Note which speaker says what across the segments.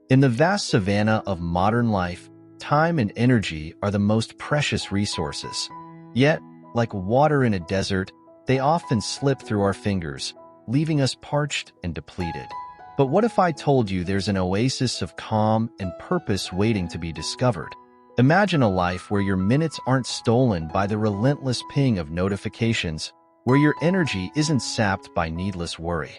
Speaker 1: In the vast savanna of modern life, time and energy are the most precious resources. Yet, like water in a desert, they often slip through our fingers, leaving us parched and depleted. But what if I told you there's an oasis of calm and purpose waiting to be discovered? Imagine a life where your minutes aren't stolen by the relentless ping of notifications, where your energy isn't sapped by needless worry.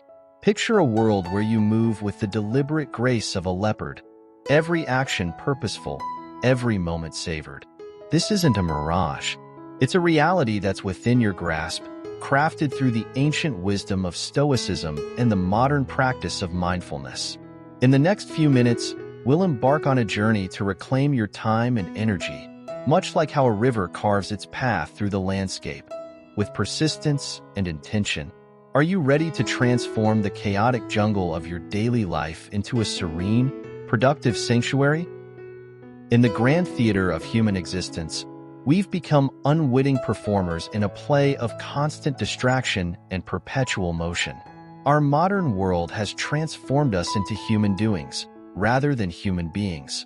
Speaker 1: Picture a world where you move with the deliberate grace of a leopard, every action purposeful, every moment savored. This isn't a mirage. It's a reality that's within your grasp, crafted through the ancient wisdom of Stoicism and the modern practice of mindfulness. In the next few minutes, we'll embark on a journey to reclaim your time and energy, much like how a river carves its path through the landscape, with persistence and intention. Are you ready to transform the chaotic jungle of your daily life into a serene, productive sanctuary? In the grand theater of human existence, we've become unwitting performers in a play of constant distraction and perpetual motion. Our modern world has transformed us into human doings, rather than human beings.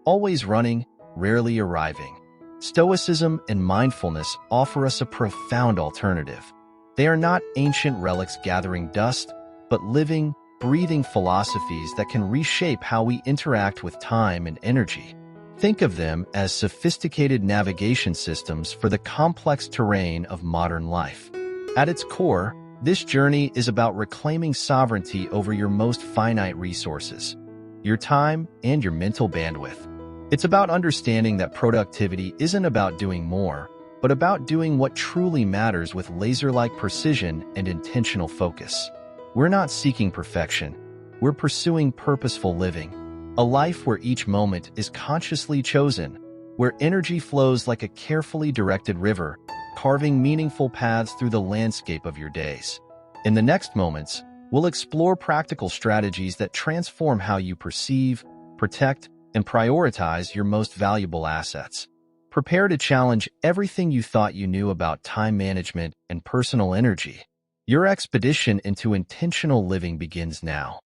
Speaker 1: Always running, rarely arriving. Stoicism and mindfulness offer us a profound alternative. They are not ancient relics gathering dust, but living, breathing philosophies that can reshape how we interact with time and energy. Think of them as sophisticated navigation systems for the complex terrain of modern life. At its core, this journey is about reclaiming sovereignty over your most finite resources, your time and your mental bandwidth. It's about understanding that productivity isn't about doing more, but about doing what truly matters with laser-like precision and intentional focus. We're not seeking perfection. We're pursuing purposeful living. A life where each moment is consciously chosen, where energy flows like a carefully directed river, carving meaningful paths through the landscape of your days. In the next moments, we'll explore practical strategies that transform how you perceive, protect, and prioritize your most valuable assets. Prepare to challenge everything you thought you knew about time management and personal energy. Your expedition into intentional living begins now.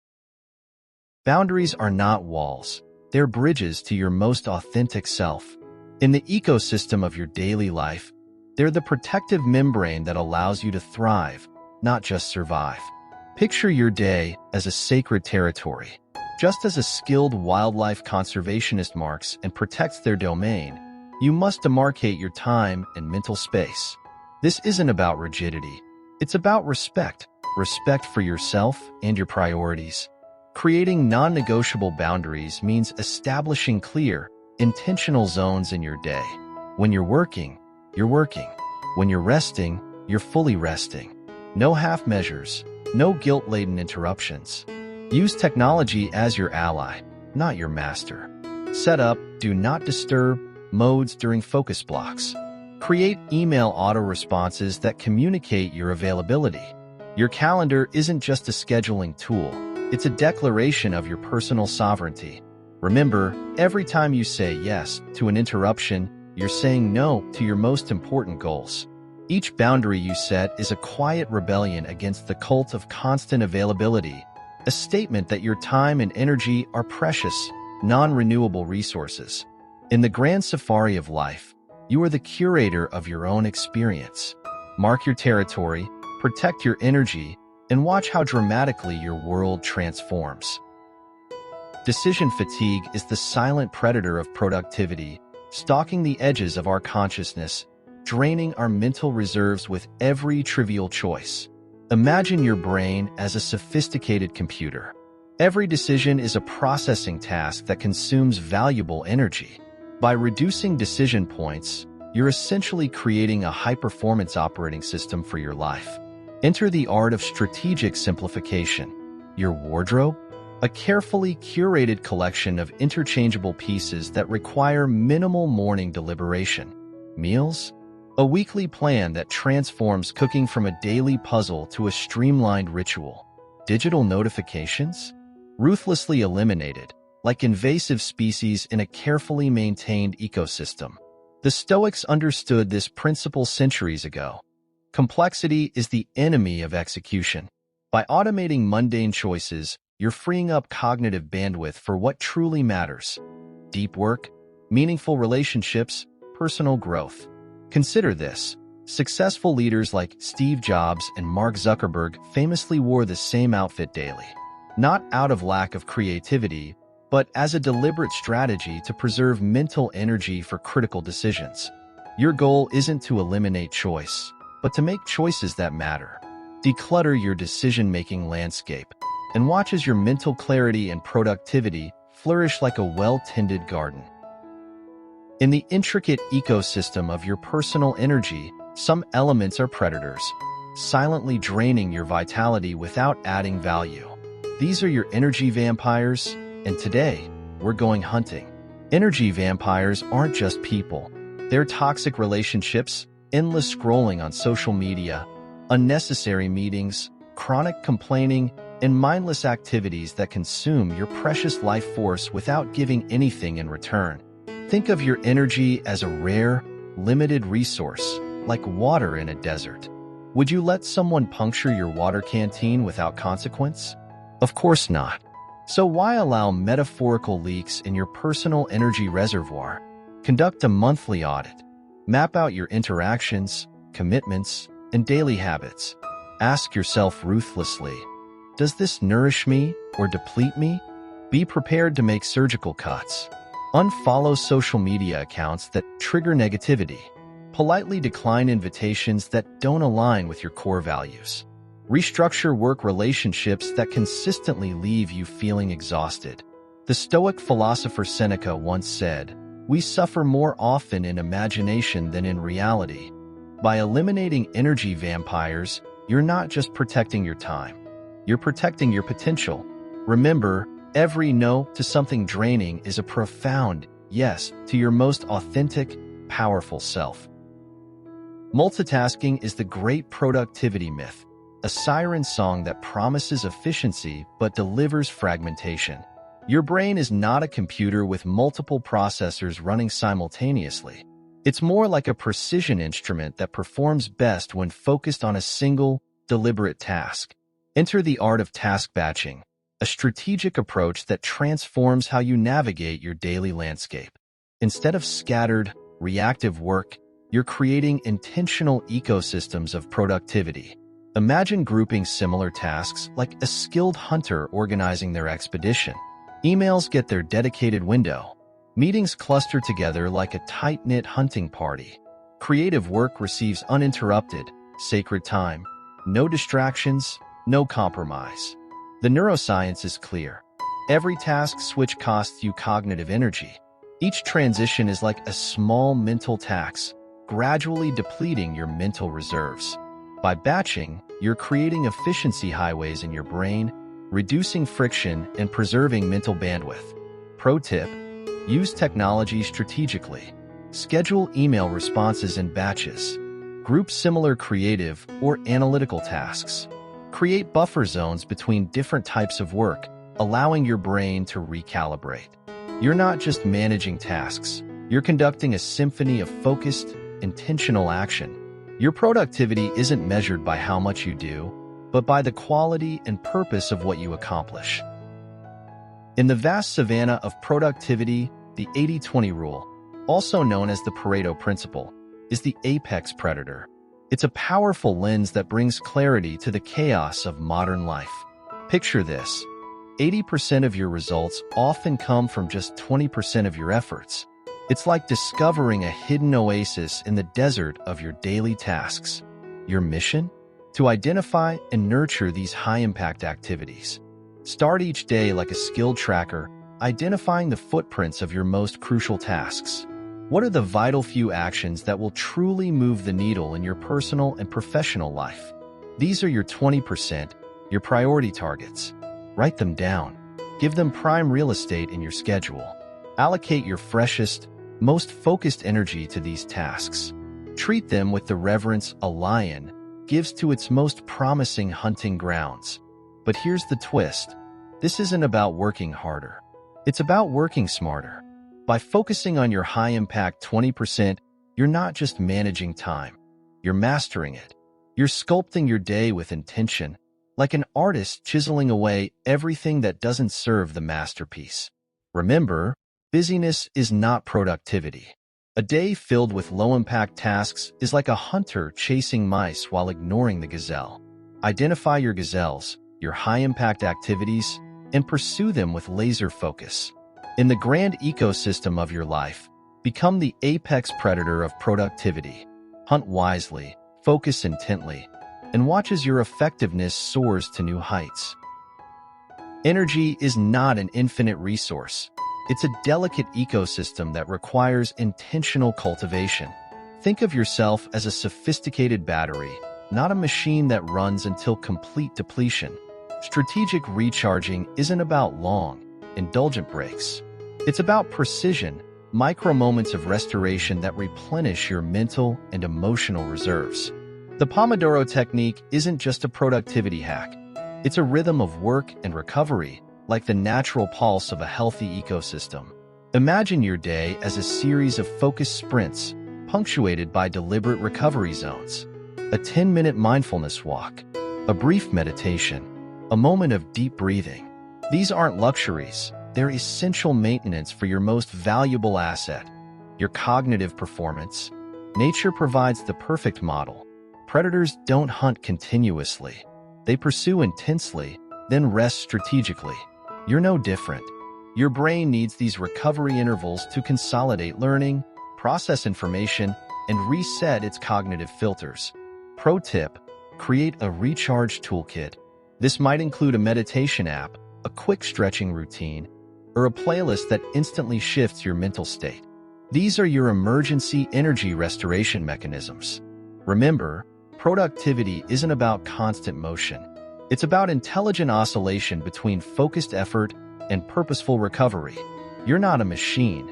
Speaker 1: Boundaries are not walls. They're bridges to your most authentic self. In the ecosystem of your daily life, they're the protective membrane that allows you to thrive, not just survive. Picture your day as a sacred territory. Just as a skilled wildlife conservationist marks and protects their domain, you must demarcate your time and mental space. This isn't about rigidity. It's about respect. Respect for yourself and your priorities. Creating non-negotiable boundaries means establishing clear, intentional zones in your day. When you're working, you're working. When you're resting, you're fully resting. No half measures, no guilt-laden interruptions. Use technology as your ally, not your master. Set up do not disturb modes during focus blocks. Create email auto-responses that communicate your availability. Your calendar isn't just a scheduling tool. It's a declaration of your personal sovereignty. Remember, every time you say yes to an interruption, you're saying no to your most important goals. Each boundary you set is a quiet rebellion against the cult of constant availability, a statement that your time and energy are precious, non-renewable resources. In the grand safari of life, you are the curator of your own experience. Mark your territory, protect your energy, and watch how dramatically your world transforms. Decision fatigue is the silent predator of productivity, stalking the edges of our consciousness, draining our mental reserves with every trivial choice. Imagine your brain as a sophisticated computer. Every decision is a processing task that consumes valuable energy. By reducing decision points, you're essentially creating a high-performance operating system for your life. Enter the art of strategic simplification. Your wardrobe? A carefully curated collection of interchangeable pieces that require minimal morning deliberation. Meals? A weekly plan that transforms cooking from a daily puzzle to a streamlined ritual. Digital notifications? Ruthlessly eliminated, like invasive species in a carefully maintained ecosystem. The Stoics understood this principle centuries ago. Complexity is the enemy of execution. By automating mundane choices, you're freeing up cognitive bandwidth for what truly matters: deep work, meaningful relationships, personal growth. Consider this. Successful leaders like Steve Jobs and Mark Zuckerberg famously wore the same outfit daily, not out of lack of creativity, but as a deliberate strategy to preserve mental energy for critical decisions. Your goal isn't to eliminate choice, but to make choices that matter. Declutter your decision-making landscape and watch as your mental clarity and productivity flourish like a well-tended garden. In the intricate ecosystem of your personal energy, some elements are predators, silently draining your vitality without adding value. These are your energy vampires, and today, we're going hunting. Energy vampires aren't just people. They're toxic relationships, endless scrolling on social media, unnecessary meetings, chronic complaining, and mindless activities that consume your precious life force without giving anything in return. Think of your energy as a rare, limited resource, like water in a desert. Would you let someone puncture your water canteen without consequence? Of course not. So why allow metaphorical leaks in your personal energy reservoir? Conduct a monthly audit. Map out your interactions, commitments, and daily habits. Ask yourself ruthlessly, does this nourish me or deplete me? Be prepared to make surgical cuts. Unfollow social media accounts that trigger negativity. Politely decline invitations that don't align with your core values. Restructure work relationships that consistently leave you feeling exhausted. The Stoic philosopher Seneca once said, "We suffer more often in imagination than in reality." By eliminating energy vampires, you're not just protecting your time. You're protecting your potential. Remember, every no to something draining is a profound yes to your most authentic, powerful self. Multitasking is the great productivity myth, a siren song that promises efficiency but delivers fragmentation. Your brain is not a computer with multiple processors running simultaneously. It's more like a precision instrument that performs best when focused on a single, deliberate task. Enter the art of task batching, a strategic approach that transforms how you navigate your daily landscape. Instead of scattered, reactive work, you're creating intentional ecosystems of productivity. Imagine grouping similar tasks like a skilled hunter organizing their expedition. Emails get their dedicated window. Meetings cluster together like a tight-knit hunting party. Creative work receives uninterrupted, sacred time. No distractions, no compromise. The neuroscience is clear. Every task switch costs you cognitive energy. Each transition is like a small mental tax, gradually depleting your mental reserves. By batching, you're creating efficiency highways in your brain, reducing friction and preserving mental bandwidth. Pro tip: use technology strategically. Schedule email responses in batches. Group similar creative or analytical tasks. Create buffer zones between different types of work, allowing your brain to recalibrate. You're not just managing tasks, you're conducting a symphony of focused, intentional action. Your productivity isn't measured by how much you do, but by the quality and purpose of what you accomplish. In the vast savanna of productivity, the 80-20 rule, also known as the Pareto principle, is the apex predator. It's a powerful lens that brings clarity to the chaos of modern life. Picture this: 80% of your results often come from just 20% of your efforts. It's like discovering a hidden oasis in the desert of your daily tasks. Your mission? To identify and nurture these high-impact activities. Start each day like a skill tracker, identifying the footprints of your most crucial tasks. What are the vital few actions that will truly move the needle in your personal and professional life? These are your 20%, your priority targets. Write them down. Give them prime real estate in your schedule. Allocate your freshest, most focused energy to these tasks. Treat them with the reverence a lion gives to its most promising hunting grounds. But here's the twist. This isn't about working harder. It's about working smarter. By focusing on your high-impact 20%, you're not just managing time. You're mastering it. You're sculpting your day with intention, like an artist chiseling away everything that doesn't serve the masterpiece. Remember, busyness is not productivity. A day filled with low-impact tasks is like a hunter chasing mice while ignoring the gazelle. Identify your gazelles, your high-impact activities, and pursue them with laser focus. In the grand ecosystem of your life, become the apex predator of productivity. Hunt wisely, focus intently, and watch as your effectiveness soars to new heights. Energy is not an infinite resource. It's a delicate ecosystem that requires intentional cultivation. Think of yourself as a sophisticated battery, not a machine that runs until complete depletion. Strategic recharging isn't about long, indulgent breaks. It's about precision, micro moments of restoration that replenish your mental and emotional reserves. The Pomodoro technique isn't just a productivity hack. It's a rhythm of work and recovery, like the natural pulse of a healthy ecosystem. Imagine your day as a series of focused sprints, punctuated by deliberate recovery zones. A 10-minute mindfulness walk, a brief meditation, a moment of deep breathing. These aren't luxuries. They're essential maintenance for your most valuable asset, your cognitive performance. Nature provides the perfect model. Predators don't hunt continuously. They pursue intensely, then rest strategically. You're no different. Your brain needs these recovery intervals to consolidate learning, process information, and reset its cognitive filters. Pro tip: create a recharge toolkit. This might include a meditation app, a quick stretching routine, or a playlist that instantly shifts your mental state. These are your emergency energy restoration mechanisms. Remember, productivity isn't about constant motion. It's about intelligent oscillation between focused effort and purposeful recovery. You're not a machine.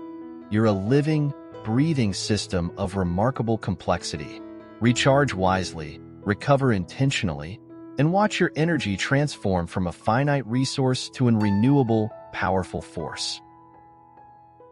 Speaker 1: You're a living, breathing system of remarkable complexity. Recharge wisely, recover intentionally, and watch your energy transform from a finite resource to a renewable, powerful force.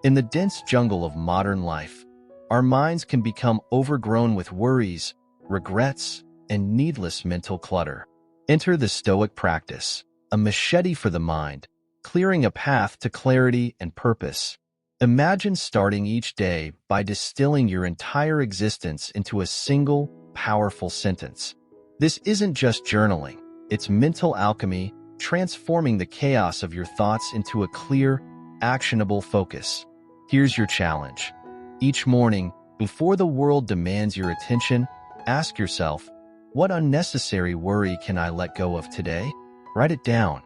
Speaker 1: In the dense jungle of modern life, our minds can become overgrown with worries, regrets, and needless mental clutter. Enter the Stoic practice, a machete for the mind, clearing a path to clarity and purpose. Imagine starting each day by distilling your entire existence into a single, powerful sentence. This isn't just journaling, it's mental alchemy, transforming the chaos of your thoughts into a clear, actionable focus. Here's your challenge. Each morning, before the world demands your attention, ask yourself, what unnecessary worry can I let go of today? Write it down.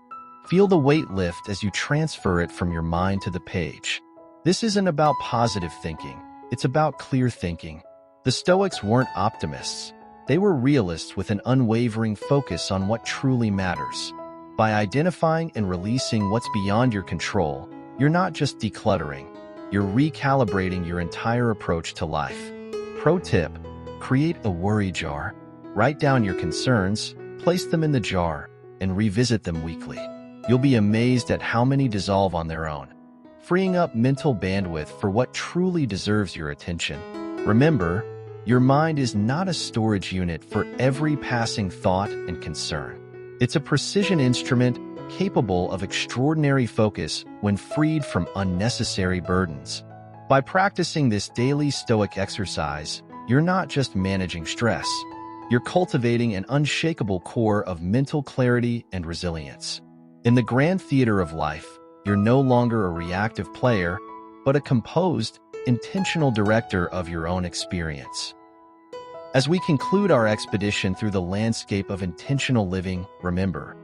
Speaker 1: Feel the weight lift as you transfer it from your mind to the page. This isn't about positive thinking. It's about clear thinking. The Stoics weren't optimists. They were realists with an unwavering focus on what truly matters. By identifying and releasing what's beyond your control, you're not just decluttering. You're recalibrating your entire approach to life. Pro tip: create a worry jar. Write down your concerns, place them in the jar, and revisit them weekly. You'll be amazed at how many dissolve on their own, freeing up mental bandwidth for what truly deserves your attention. Remember, your mind is not a storage unit for every passing thought and concern. It's a precision instrument capable of extraordinary focus when freed from unnecessary burdens. By practicing this daily Stoic exercise, you're not just managing stress. You're cultivating an unshakable core of mental clarity and resilience. In the grand theater of life, you're no longer a reactive player, but a composed, intentional director of your own experience. As we conclude our expedition through the landscape of intentional living, remember,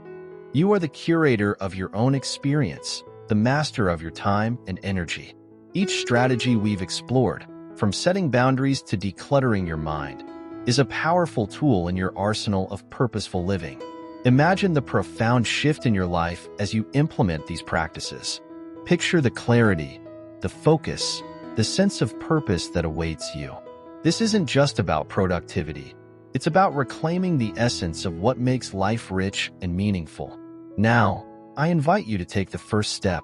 Speaker 1: you are the curator of your own experience, the master of your time and energy. Each strategy we've explored, from setting boundaries to decluttering your mind, is a powerful tool in your arsenal of purposeful living. Imagine the profound shift in your life as you implement these practices. Picture the clarity, the focus, the sense of purpose that awaits you. This isn't just about productivity. It's about reclaiming the essence of what makes life rich and meaningful. Now, I invite you to take the first step.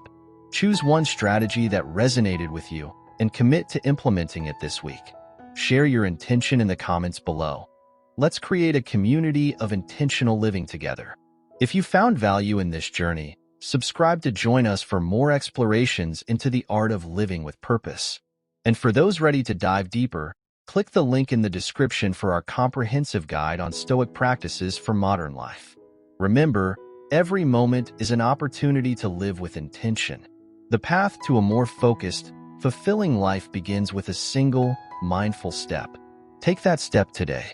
Speaker 1: Choose one strategy that resonated with you and commit to implementing it this week. Share your intention in the comments below. Let's create a community of intentional living together. If you found value in this journey, subscribe to join us for more explorations into the art of living with purpose. And for those ready to dive deeper, click the link in the description for our comprehensive guide on Stoic practices for modern life. Remember, every moment is an opportunity to live with intention. The path to a more focused, fulfilling life begins with a single, mindful step. Take that step today.